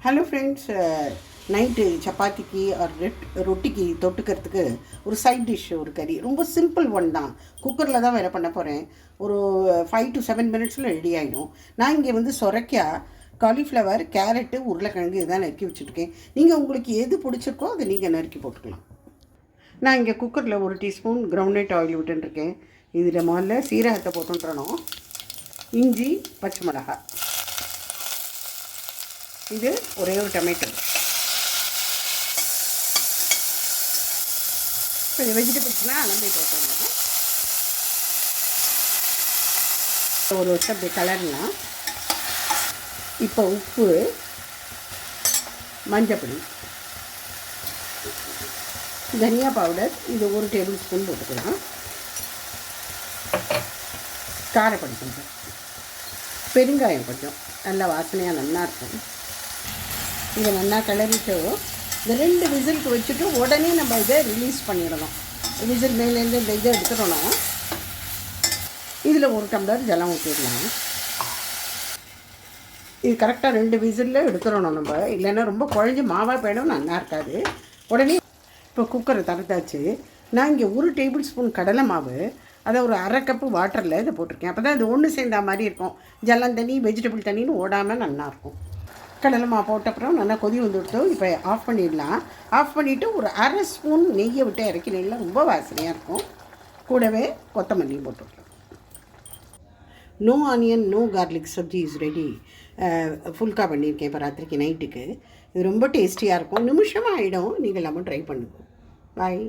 Hello friends, night சப்பாத்திக்கு ரொட்டிக்கு தொட்டுக்கிறதுக்கு ஒரு சைட் டிஷ், ஒரு கறி, ரொம்ப சிம்பிள் ஒன் தான். குக்கரில் தான் வேலை பண்ண போகிறேன். ஒரு 5 to 7 மினிட்ஸில் ரெடி ஆகிடும். நான் இங்கே வந்து சொரைக்காய், காலிஃப்ளவர், கேரட்டு, உருளைக்கிழங்கு இதுதான் நறுக்கி வச்சுருக்கேன். நீங்கள் உங்களுக்கு எது பிடிச்சிருக்கோ அதை நீங்கள் நறுக்கி போட்டுக்கலாம். நான் இங்கே குக்கரில் 1 டீஸ்பூன் கிரவுண்ட்நட் ஆயில் விட்டுருக்கேன். இதில் முதல்ல சீரகத்தை போட்டுன்றணும். இஞ்சி, பச்சை மிளகாய், இது ஒரே ஒரு டொமேட்டோ. இப்போ இது வெஜிடபிள்ஸ்லாம் அலம்பி போட்டுருந்தேன். ஒரு வருஷம் அப்படி கலர்லாம். இப்போ உப்பு, மஞ்சப்பொடி, தனியா பவுடர், இது 1 டேபிள் ஸ்பூன் போட்டுக்கலாம். காரப்பொடி கொஞ்சம், பெருங்காயம் கொஞ்சம், நல்லா வாசனையாக நல்லாயிருக்கும். இதை நல்லா கிளறிட்டு இந்த 2 விசிலுக்கு வச்சுட்டு உடனே நம்ம இதை ரிலீஸ் பண்ணிடணும். விசில் மேலேருந்து இந்த இதை எடுத்துடணும். இதில் 1 டம்ளர் ஜலம் ஊற்றிடலாம். இது கரெக்டாக 2 விசிலில் எடுத்துடணும் நம்ம, இல்லைன்னா ரொம்ப குழஞ்சி மாவாக போயிடும், நல்லா இருக்காது. உடனே இப்போ குக்கரை திறந்தாச்சு. நான் இங்கே 1 டேபிள் ஸ்பூன் கடலை மாவு, அதை ஒரு 1/2 கப்பு வாட்டரில் இதை போட்டிருக்கேன். அப்போ தான் இது ஒன்று சேர்ந்தா மாதிரி இருக்கும். ஜலம் தண்ணி, வெஜிடபிள் தண்ணின்னு ஓடாமல் நல்லாயிருக்கும். கடலை மாவு போட்டப்புறம் நல்லா கொதி வந்துவிட்டோம். இப்போ ஆஃப் பண்ணிடலாம். ஆஃப் பண்ணிவிட்டு ஒரு 1/2 ஸ்பூன் நெய்யை விட்டு இறக்கினீங்கன்னா ரொம்ப வாசனையாக இருக்கும். கூடவே கொத்தமல்லி போட்டுவிடலாம். No onion no garlic sabzi is ready. Phulka பண்ணியிருக்கேன் இப்போ ராத்திரிக்கு நைட்டுக்கு. இது ரொம்ப டேஸ்டியாக இருக்கும். நிமிஷமாக ஆகிடும். நீங்கள் எல்லாமே ட்ரை பண்ணுங்கள். பாய்.